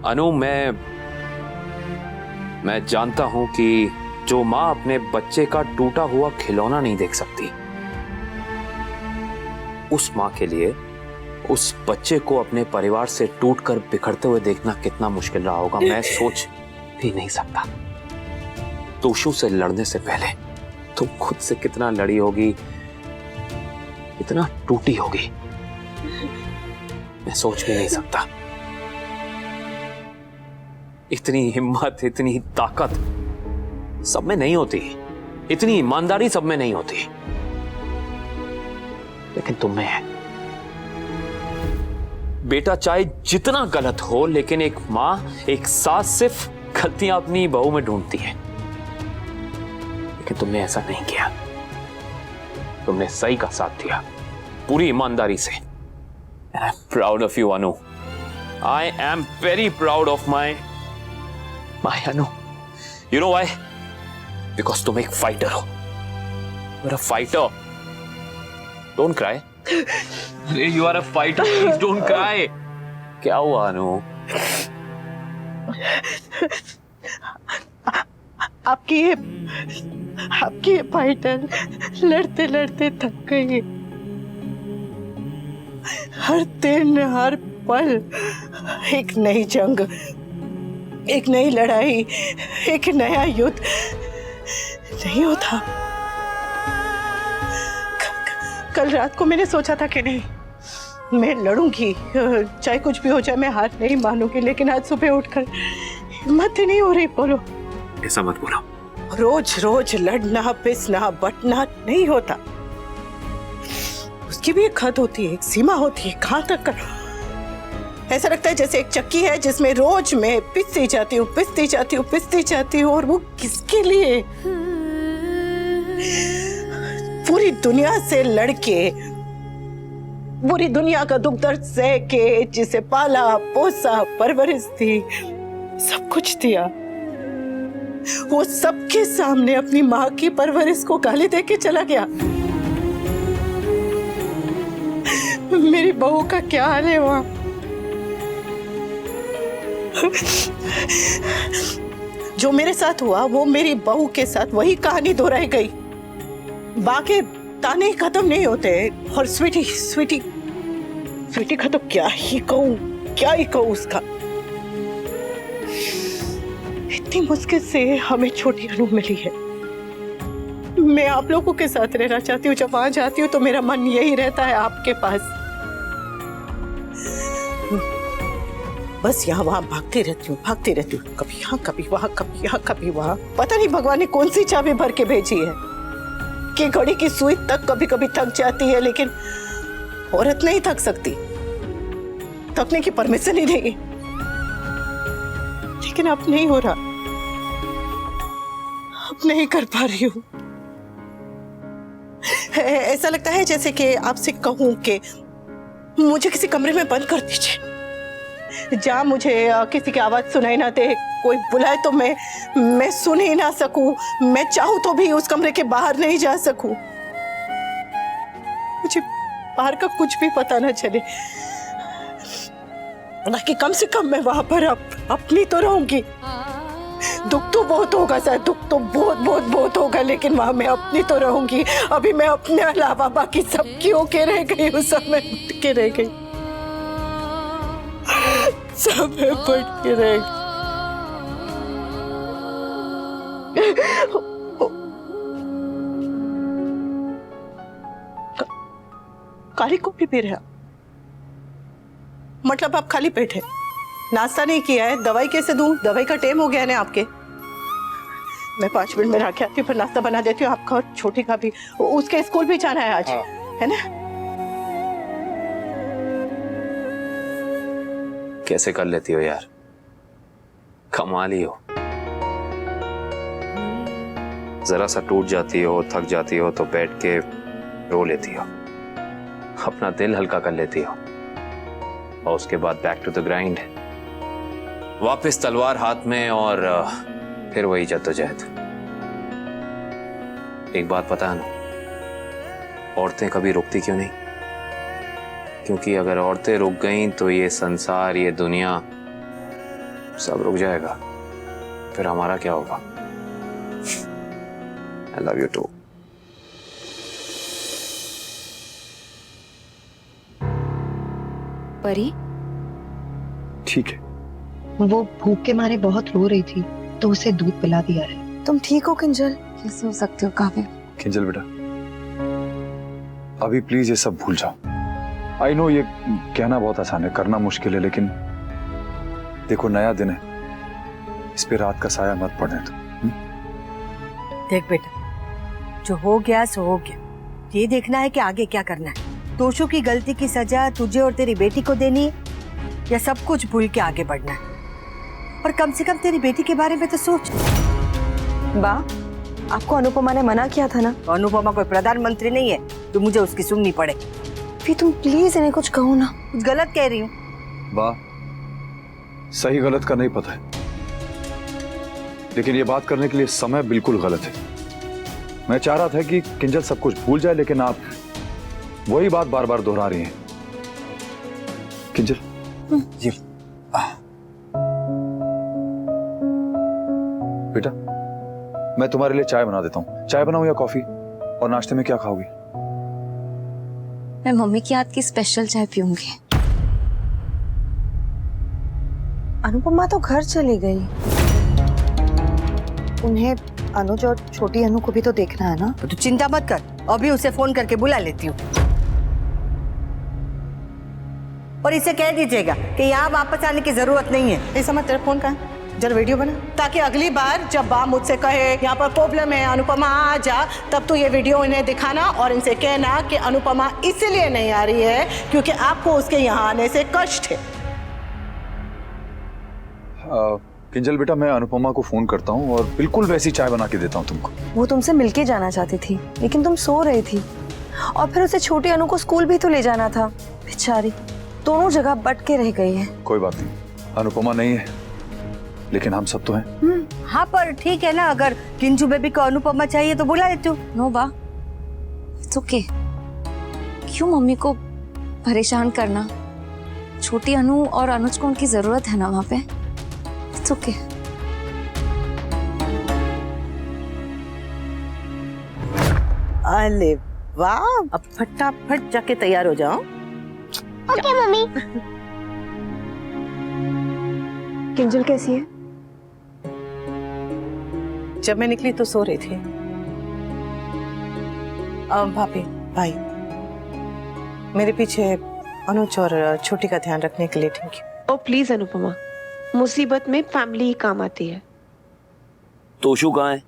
अनु, मैं जानता हूं कि जो मां अपने बच्चे का टूटा हुआ खिलौना नहीं देख सकती, उस मां के लिए उस बच्चे को अपने परिवार से टूटकर बिखरते हुए देखना कितना मुश्किल रहा होगा, मैं सोच भी नहीं सकता। तोशु से लड़ने से पहले तुम खुद से कितना लड़ी होगी, कितना टूटी होगी, मैं सोच भी नहीं सकता। इतनी हिम्मत, इतनी ताकत सब में नहीं होती, इतनी ईमानदारी सब में नहीं होती, लेकिन तुम में है। बेटा चाहे जितना गलत हो, लेकिन एक मां, एक सास सिर्फ गलतियां अपनी बहू में ढूंढती है, लेकिन तुमने ऐसा नहीं किया। तुमने सही का साथ दिया पूरी ईमानदारी से। And I'm proud of you, Anu. I am very proud of my Anu. You know why? Because तुम एक फाइटर हो। You're a fighter. Don't cry. You are a fighter. Please don't cry. क्या हुआ अनु? आपकी ये फाइटर लड़ते लड़ते थक गई। हर दिन हर पल एक नई जंग, एक नई लड़ाई, एक नया युद्ध नहीं होता। कल रात को मैंने सोचा था कि नहीं मैं लड़ूंगी, चाहे कुछ भी हो जाए मैं हार नहीं मानूंगी, लेकिन आज सुबह उठकर हिम्मत ही नहीं हो रही। बोलो, ऐसा मत बोलो। रोज रोज लड़ना पिसना बटना नहीं होता, उसकी भी एक हद होती है, एक सीमा होती है। कहां तक कर? ऐसा लगता है जैसे एक चक्की है जिसमें रोज मैं पिसती जाती हूँ, और वो किसके लिए? पूरी दुनिया से लड़के, पूरी दुनिया का दुख दर्द सह के, जिसे पाला पोसा परवरिश दी, सब कुछ दिया, वो सबके सामने अपनी माँ की परवरिश को गाली दे के चला गया। मेरी बहू का क्या हाल है वहां? जो मेरे साथ हुआ वो मेरी बहू के साथ वही कहानी दोहराई गई। बाकी ताने खत्म नहीं होते। और स्वीटी का तो क्या ही कहूँ उसका। इतनी मुश्किल से हमें छोटी अनु मिली है। मैं आप लोगों के साथ रहना चाहती हूँ, जब वहां जाती हूँ तो मेरा मन यही रहता है आपके पास। बस यहाँ वहां भागती रहती हूँ, कभी यहाँ कभी वहां, कभी यहाँ कभी वहां। पता नहीं भगवान ने कौन सी चाबी भर के भेजी है कि घड़ी की सुई तक कभी कभी थक जाती है, लेकिन औरत नहीं थक सकती, थकने की परमिशन ही नहीं। लेकिन अब नहीं हो रहा, अब नहीं कर पा रही हूँ। ऐसा लगता है जैसे कि आपसे कहूं कि मुझे किसी कमरे में बंद कर दीजिए, जहां मुझे किसी की आवाज सुनाई ना दे, कोई बुलाए तो मैं सुन ही ना सकूं, मैं चाहूं तो भी उस कमरे के बाहर नहीं जा सकूं, मुझे बाहर का कुछ भी पता ना चले, ताकि कम से कम मैं वहां पर अपनी तो रहूंगी। दुख तो बहुत होगा शायद, दुख तो बहुत होगा, लेकिन वहां मैं अपनी तो रहूंगी। अभी मैं अपने अलावा बाकी सबकी होके रह गई हूँ, सब में बट के रह गई, सब में बट के रह गई। काली कॉफी पी रहे? मतलब आप खाली पेट है, नाश्ता नहीं किया है? दवाई कैसे दूं? दवाई का टाइम हो गया है आपके। मैं 5 मिनट में रख आती हूँ, फिर नाश्ता बना देती हूँ आपका और छोटी का भी, उसके स्कूल भी जाना है आज। है ना? कैसे कर लेती हो यार, कमाल ही हो। जरा सा टूट जाती हो, थक जाती हो तो बैठ के रो लेती हो, अपना दिल हल्का कर लेती हो, और उसके बाद बैक टू द ग्राइंड, वापस तलवार हाथ में और फिर वही जद्दोजहद। एक बात पता है ना, औरतें कभी रुकती क्यों नहीं? क्योंकि अगर औरतें रुक गईं तो ये संसार, ये दुनिया सब रुक जाएगा, फिर हमारा क्या होगा? I love you too. Pari, ठीक है। वो भूख के मारे बहुत रो रही थी तो उसे दूध पिला दिया है। तुम ठीक हो किंजल? कैसे हो सकते हो काव्य? किंजल बेटा, अभी प्लीज ये सब भूल जाओ। आई नो ये कहना बहुत आसान है, करना मुश्किल है, लेकिन देखो नया दिन है, इस पे रात का साया मत पड़ने दो। देख बेटा, जो हो गया सो हो गया। ये देखना है कि आगे क्या करना है। तोशु की गलती की सजा तुझे और तेरी बेटी को देनी है या सब कुछ भूल के आगे बढ़ना है? और कम से कम तेरी बेटी के बारे में तो सोच। बा, आपको अनुपमा ने मना किया था ना? तो अनुपमा कोई प्रधानमंत्री नहीं है तो मुझे उसकी सुननी पड़े। फिर तुम प्लीज इन्हें कुछ कहो ना। कुछ गलत कह रही हूँ? वाह, सही गलत का नहीं पता है, लेकिन ये बात करने के लिए समय बिल्कुल गलत है। मैं चाह रहा था कि किंजल सब कुछ भूल जाए, लेकिन आप वही बात बार बार दोहरा रही हैं। किंजल, ये बेटा, मैं तुम्हारे लिए चाय बना देता हूँ। चाय बनाऊं या कॉफी? और नाश्ते में क्या खाओगी? मैं मम्मी की हाथ की स्पेशल चाय पीऊंगी। अनुपमा तो घर चली गई। उन्हें अनुज और छोटी अनु को भी तो देखना है ना? तो चिंता मत कर, अभी उसे फोन करके बुला लेती हूँ। और इसे कह दीजिएगा कि यहाँ वापस आने की जरूरत नहीं है। ऐसा मत, तेरा फोन कहाँ है? जरा वीडियो बना, ताकि अगली बार जब बा मुझसे कहे यहाँ पर प्रॉब्लम है, अनुपमा आ जा, तब तो ये वीडियो इन्हें दिखाना और इनसे कहना कि अनुपमा इसलिए नहीं आ रही है क्योंकि आपको उसके यहाँ आने से कष्ट है। किंजल बेटा, मैं अनुपमा को फोन करता हूँ और बिल्कुल वैसी चाय बना के देता हूँ तुमको। वो तुमसे मिलके जाना चाहती थी, लेकिन तुम सो रही थी। और फिर उसे छोटी अनु को स्कूल भी तो ले जाना था। बेचारी दोनों जगह बट के रह गई है। कोई बात नहीं, अनुपमा नहीं है, लेकिन हम सब तो हैं। हाँ, पर ठीक है ना, अगर किंजू बेबी को अनुपमा चाहिए तो बुला लेती हूँ। नो बा, इट्स ओके। क्यों मम्मी को परेशान करना? छोटी अनु और अनुज को उनकी जरूरत है ना वहाँ पे। It's okay. अरे वाह, अब फटाफट जाके तैयार हो जाओ। Okay mummy. किंजल कैसी है? जब मैं निकली तो सो रही थी। भाभी, भाई, मेरे पीछे अनुज और छोटी का ध्यान रखने के लिए thank you. Oh please Anupama, मुसीबत में फैमिली ही काम आती है। तोशु कहाँ है?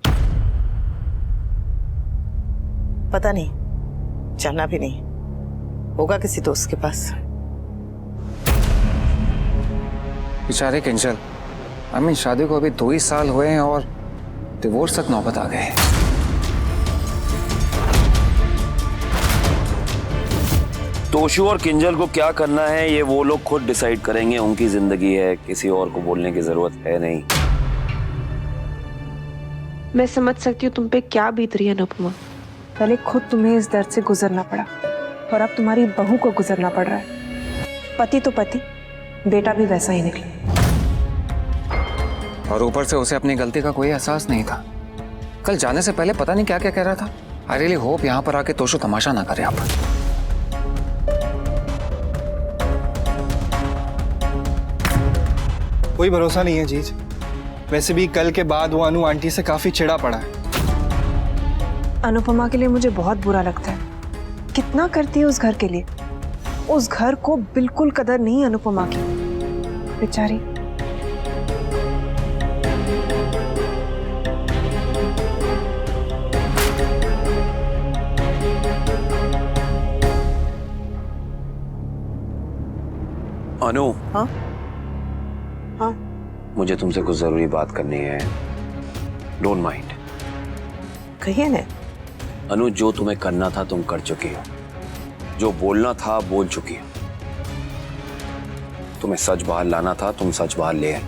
पता नहीं, जानना भी नहीं, होगा किसी दोस्त के पास। बेचारे किंजल, अम्मी शादी को अभी 2 ही साल हुए हैं और डिवोर्स तक नौबत आ गए। तोशु और किंजल को क्या करना है ये वो लोग खुद डिसाइड करेंगे। उनकी जिंदगी है, किसी और को बोलने की जरूरत है नहीं। मैं समझ सकती हूँ तुम पे क्या बीत रही है अनुपमा। पहले खुद तुम्हें इस दर्द से गुजरना पड़ा और अब तुम्हारी बहू को गुजरना पड़ रहा है। पति तो पति, बेटा भी वैसा ही निकला। और ऊपर से उसे अपनी गलती का कोई एहसास नहीं था। कल जाने से पहले पता नहीं क्या क्या कह रहा था। आई रियली होप यहाँ पर आके तोशु तमाशा ना करे आप। कोई भरोसा नहीं है जीज। वैसे भी कल के बाद वो अनु आंटी से काफी चिढ़ा पड़ा है। अनुपमा के लिए मुझे बहुत बुरा लगता है। कितना करती है उस घर के लिए। उस घर को बिल्कुल कदर नहीं अनुपमा की, बेचारी। अनु, हाँ हाँ, मुझे तुमसे कुछ जरूरी बात करनी है। Don't mind. कहिए ना। अनु, जो तुम्हें करना था तुम कर चुकी हो, जो बोलना था बोल चुकी हो। तुम्हें सच बाहर लाना था, तुम सच बाहर ले आए।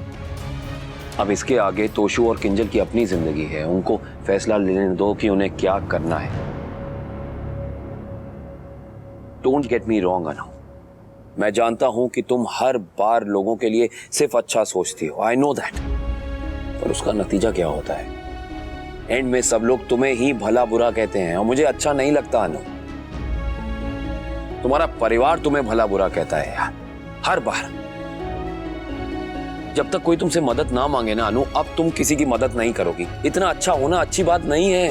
अब इसके आगे तोशु और किंजल की अपनी जिंदगी है, उनको फैसला लेने दो कि उन्हें क्या करना है। डोंट गेट मी रॉन्ग अनु, मैं जानता हूं कि तुम हर बार लोगों के लिए सिर्फ अच्छा सोचती हो, आई नो दैट। पर उसका नतीजा क्या होता है? एंड में सब लोग तुम्हें ही भला बुरा कहते हैं और मुझे अच्छा नहीं लगता अनु। तुम्हारा परिवार तुम्हें भला बुरा कहता है यार, हर बार। जब तक कोई तुमसे मदद ना मांगे ना अनु, अब तुम किसी की मदद नहीं करोगी। इतना अच्छा होना अच्छी बात नहीं है।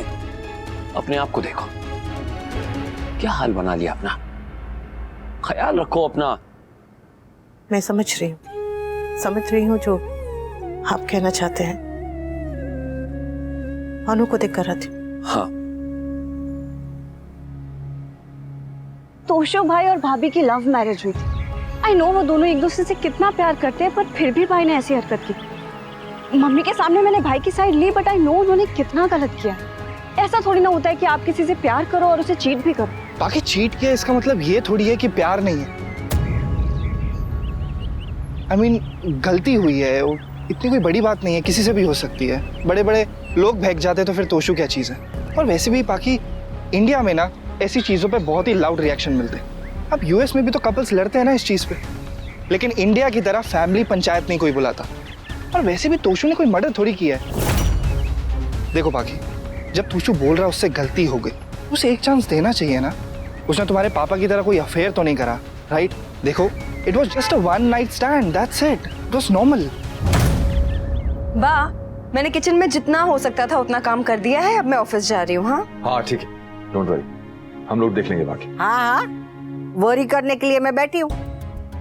अपने आप को देखो, क्या हाल बना लिया अपना। ख्याल रखो अपना। मैं समझ रही हूँ जो आप कहना चाहते हैं। अनु को देख कर रही थी। हाँ, तोशो भाई और भाभी की लव मैरिज हुई थी। आई नो वो दोनों एक दूसरे से कितना प्यार करते हैं, पर फिर भी भाई ने ऐसी हरकत की। मम्मी के सामने मैंने भाई की साइड ली, बट आई नो उन्होंने कितना गलत किया। ऐसा थोड़ी ना होता है कि आप किसी से प्यार करो और उसे चीट भी करो। बाकी चीट किया इसका मतलब ये थोड़ी है कि प्यार नहीं है। I mean, गलती हुई है, इतनी कोई बड़ी बात नहीं है, किसी से भी हो सकती है। बड़े बड़े लोग बहक जाते तो फिर तोशु क्या चीज़ है। और वैसे भी बाकी इंडिया में ना ऐसी चीज़ों पे बहुत ही लाउड रिएक्शन मिलते हैं। अब यूएस में भी तो कपल्स लड़ते हैं ना इस चीज़ पे, लेकिन इंडिया की तरह फैमिली पंचायत नहीं कोई बुलाता। और वैसे भी तोशु ने कोई मर्डर थोड़ी किया है। देखो बाकी, जब तोशु बोल रहा उससे गलती हो गई, उसे एक चांस देना चाहिए ना। उसने तुम्हारे पापा की तरह कोई अफेयर तो नहीं करा, राइट? देखो, it was just a one night stand, that's it, it was normal. बा, मैंने किचन में जितना हो सकता था उतना काम कर दिया है। अब मैं ऑफिस जा रही हूँ। हाँ ठीक है, डोंट वरी, हम लोग देख लेंगे बाकी। हाँ, वरी करने के लिए मैं बैठी हूँ।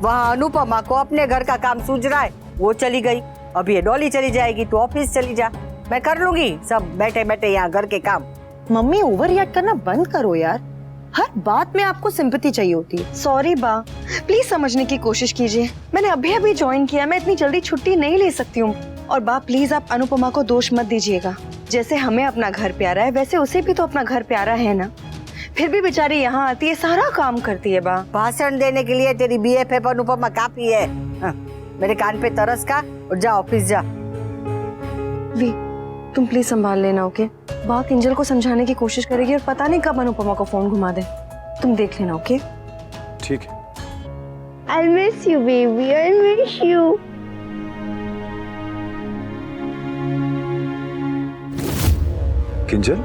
वहाँ अनुपमा को अपने घर का काम सूझ रहा है, वो चली गई। अब ये डॉली चली जाएगी, तो ऑफिस चली जा। मैं कर लूंगी सब बैठे बैठे यहाँ घर के काम। मम्मी ओवर रिएक्ट करना बंद करो यार। हर बात में आपको सिंपैथी चाहिए होती है। सॉरी बा, प्लीज समझने की कोशिश कीजिए। मैंने अभी ज्वाइन किया, मैं इतनी जल्दी छुट्टी नहीं ले सकती हूँ। और बा प्लीज आप अनुपमा को दोष मत दीजिएगा। जैसे हमें अपना घर प्यारा है, वैसे उसे भी तो अपना घर प्यारा है ना। फिर भी बेचारी यहाँ आती है, सारा काम करती है। बा, भाषण देने के लिए तेरी BFF अनुपमा काफी है। हाँ, मेरे कान पे तरस का और जा ऑफिस जा। वी, तुम प्लीज संभाल लेना, ओके? बा किंजल को समझाने की कोशिश करेगी और पता नहीं कब अनुपमा को फोन घुमा दे। तुम देख लेना, ओके? ठीक है। I'll miss you, baby. I'll miss you. Kinjal,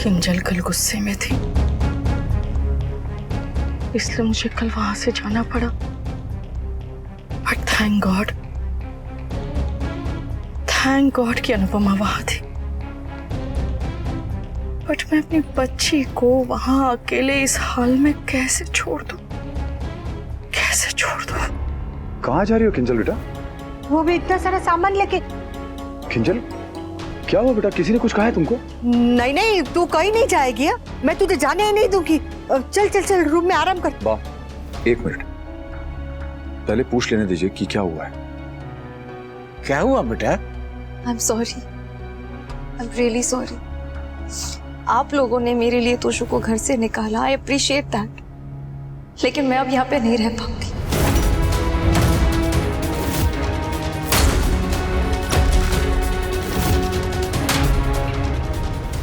Kinjal कल गुस्से में थी, इसलिए मुझे कल वहां से जाना पड़ा। बट थैंक गॉड कि अनुपमा वहां थी। बट मैं अपनी बच्ची को वहां अकेले इस हाल में कैसे छोड़ दूं? कहाँ जा रही हो किंजल बेटा? वो भी इतना सारा सामान लेके। किंजल, क्या हुआ बेटा? किसी ने कुछ कहा है तुमको? नहीं, तू कहीं नहीं जाएगी। मैं तुझे जाने ही नहीं दूंगी। चल रूम में आराम कर। बा, एक मिनट, पहले पूछ लेने दीजिए कि क्या हुआ है। क्या हुआ बेटा? आई am sorry, I am really sorry. आप लोगों ने मेरे लिए तोशु को घर से निकाला, आई अप्रिशिएट दैट, लेकिन मैं अब यहाँ पे नहीं रह पाऊंगी।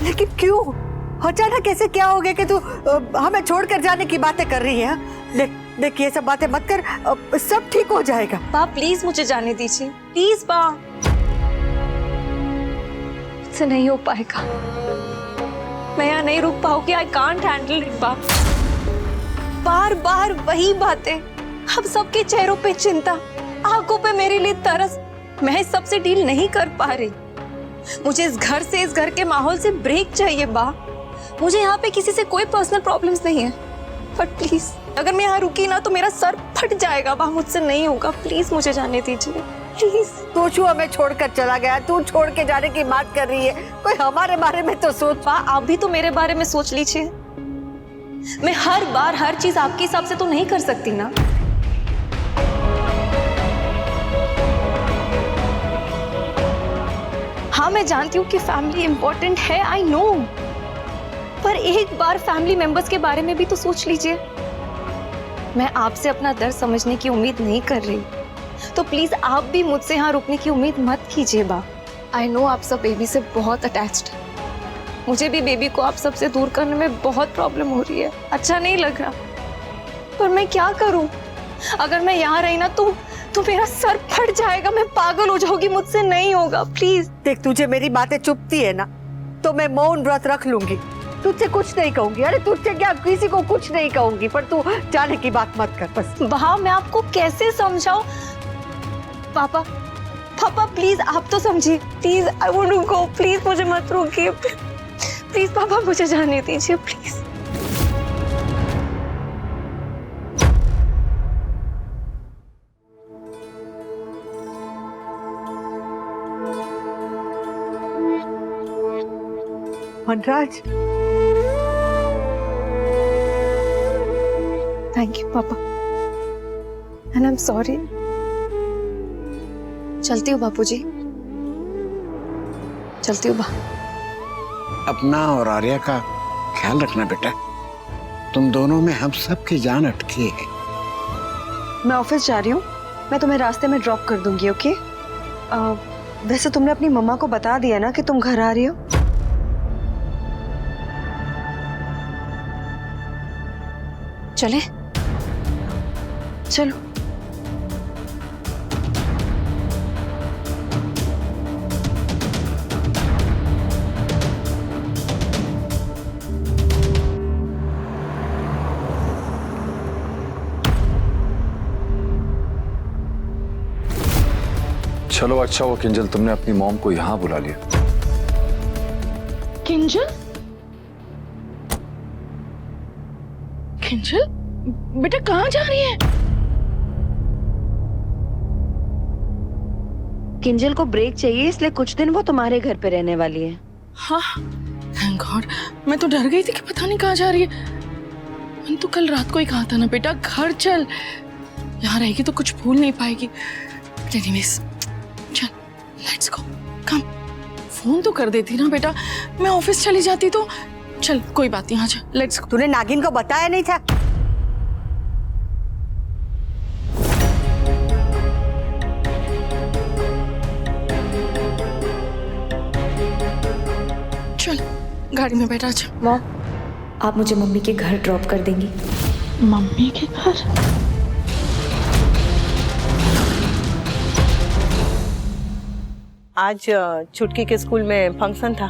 लेकिन क्यों? अचानक कैसे क्या हो गया कि तू हमें छोड़कर जाने की बातें कर रही है? देख ये सब बातें मत कर, सब ठीक हो जाएगा। बा प्लीज मुझे जाने दीजिए, प्लीज बा। मुझसे नहीं हो पाएगा, मैं यहाँ नहीं रुक पाऊंगी। आई कांट हैंडल इट बा। बार बार वही बातें, अब सबके चेहरों पे चिंता, आंखों पे मेरे लिए तरस। मैं इस सबसे डील नहीं कर पा रही। मुझे इस घर से, इस घर के माहौल से ब्रेक चाहिए बा। मुझे यहाँ पे किसी से कोई पर्सनल प्रॉब्लम्स नहीं है, बट प्लीज अगर मैं यहाँ रुकी ना तो मेरा सर फट जाएगा बा। मुझसे नहीं होगा, प्लीज मुझे जाने दीजिए, प्लीज। तोशु हमें छोड़कर चला गया, तू छोड़ के जाने की बात कर रही है। कोई हमारे बारे में तो सोच। बा आप भी तो मेरे बारे में सोच लीजिए। मैं हर बार हर चीज आपके हिसाब से तो नहीं कर सकती ना। हाँ मैं जानती हूँ कि फैमिली इंपॉर्टेंट है, आई नो, पर एक बार फैमिली मेंबर्स के बारे में भी तो सोच लीजिए। मैं आपसे अपना दर्द समझने की उम्मीद नहीं कर रही, तो प्लीज आप भी मुझसे यहाँ रुकने की उम्मीद मत कीजिए बा। आई नो आप सब बेबी से बहुत अटैच्ड है। मुझे भी बेबी को आप सबसे दूर करने में बहुत प्रॉब्लम हो रही है, अच्छा नहीं लग रहा। पर मैं क्या करूं? अगर मैं यहाँ रही ना तो मेरा सर फट जाएगा, मैं पागल हो जाऊंगी, मुझसे नहीं होगा। प्लीज देख, तुझे मेरी बातें चुभती है ना, तो मैं मौन व्रत रख लूंगी, तुझसे कुछ नहीं कहूंगी। अरे तुझसे क्या, किसी को कुछ नहीं कहूंगी, पर तू जाने की बात मत कर बस। वहाँ मैं आपको कैसे समझाऊं? पापा पापा प्लीज आप तो समझिए, please I want to go, please मुझे मत रोकिए, प्लीज पापा मुझे जाने दीजिए प्लीज। वनराज, थैंक यू पापा, एंड आई एम सॉरी। चलती हूँ बापूजी, चलती हूँ बा। अपना और आर्या का ख्याल रखना बेटा, तुम दोनों में हम सब की जान अटकी है। मैं ऑफिस जा रही हूँ, मैं तुम्हें रास्ते में ड्रॉप कर दूंगी, ओके? वैसे तुमने अपनी मम्मा को बता दिया ना कि तुम घर आ रही हो? चले? चलो। चलो अच्छा हुआ किंजल तुमने अपनी मॉम को यहाँ बुला लिया। किंजल? किंजल बेटा कहाँ जा रही है? किंजल को ब्रेक चाहिए, इसलिए कुछ दिन वो तुम्हारे घर पे रहने वाली है। हाँ, थैंक गॉड। मैं तो डर गई थी कि पता नहीं कहाँ जा रही है। मैंने तो कल रात को ही कहा था ना बेटा घर चल, यहाँ रहेगी तो कुछ भूल नहीं पाएगी। एनीवेज चल, लेट्स गो, कम। फोन तो कर देती ना बेटा, मैं ऑफिस चली जाती तो। चल कोई बात नहीं, आजा, लेट्स गो। तूने नागिन को बताया नहीं था? चल गाड़ी में बैठा। आजा। मॉम, आप मुझे मम्मी के घर ड्रॉप कर देंगी? मम्मी के घर? आज छुटकी के स्कूल में फंक्शन था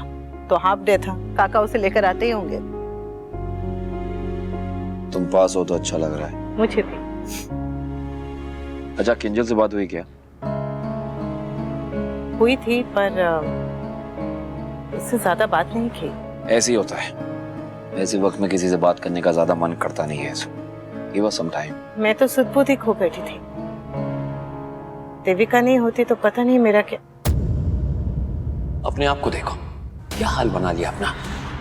तो हाफ डे था, काका उसे लेकर आते ही होंगे। तुम पास हो तो अच्छा लग रहा है मुझे भी। अच्छा किंजल से बात हुई क्या? हुई थी पर उससे ज्यादा बात नहीं की। ऐसे ही होता है, ऐसे वक्त में किसी से बात करने का ज्यादा मन करता नहीं है। Give us some time। मैं तो सुध-बुध ही खो बैठी थी। देविका नहीं होती तो पता नहीं मेरा क्या। अपने आप को देखो, क्या हाल बना लिया अपना।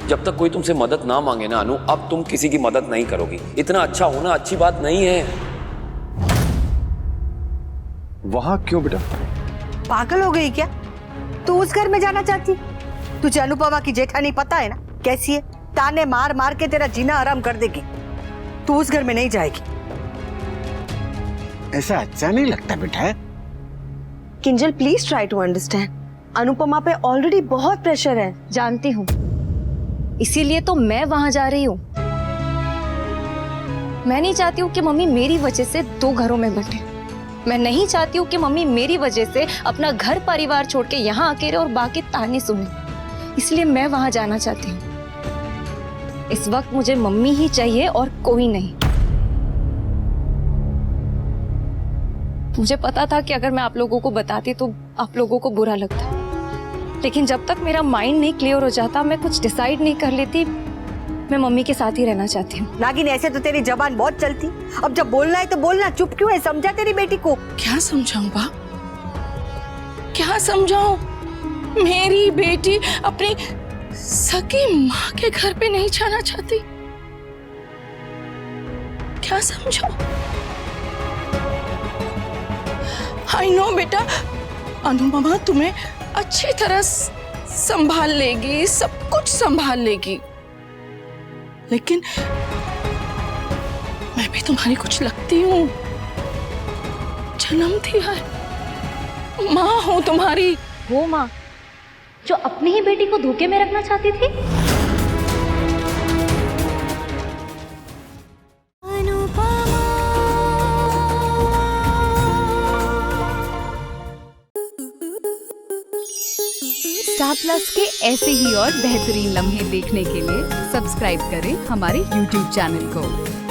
जब तक कोई तुमसे मदद ना मांगे ना अनु, अब तुम किसी की मदद नहीं करोगी। इतना अच्छा होना अच्छी बात नहीं है। वहां क्यों बेटा? पागल हो गई क्या? तू उस घर में जाना चाहती? तुझे अनुपमा की जेठानी पता है ना कैसी है? ताने मार मार के तेरा जीना आराम कर देगी। तू उस घर में नहीं जाएगी। ऐसा अच्छा नहीं लगता बेटा। Kinjal please try to understand, Anupama पे ऑलरेडी बहुत प्रेशर है। जानती हूँ, इसीलिए तो मैं वहां जा रही हूँ। मैं नहीं चाहती हूँ कि मम्मी मेरी वजह से दो घरों में बंटे। मैं नहीं चाहती हूँ कि मम्मी मेरी वजह से अपना घर परिवार छोड़ के यहाँ आके रहे और बाकी ताने सुने। इसलिए मैं वहां जाना चाहती हूँ। इस वक्त मुझे मम्मी ही चाहिए और कोई नहीं। मुझे पता था कि अगर मैं आप लोगों को बताती तो आप लोगों को बुरा लगता, लेकिन जब तक मेरा माइंड नहीं क्लियर हो जाता, मैं कुछ डिसाइड नहीं कर लेती, मैं मम्मी के साथ ही रहना चाहती हूँ। नागिन ऐसे तो तेरी जबान बहुत चलती, अब जब बोलना है तो बोलना, चुप क्यों है? समझा तेरी बेटी को। क्या समझाऊं बा? क्या समझाऊं? मेरी बेटी अपनी सगी माँ के घर पे नहीं जाना चाहती। क्या समझाऊं? आई नो बेटा, अनुपमा तुम्हें अच्छी तरह संभाल लेगी, सब कुछ संभाल लेगी, लेकिन मैं भी तुम्हारी कुछ लगती हूँ। जन्म दिया है, माँ हूँ तुम्हारी। हो माँ, जो अपनी ही बेटी को धोखे में रखना चाहती थी। स्टार प्लस के ऐसे ही और बेहतरीन लम्हे देखने के लिए सब्सक्राइब करें हमारे YouTube चैनल को।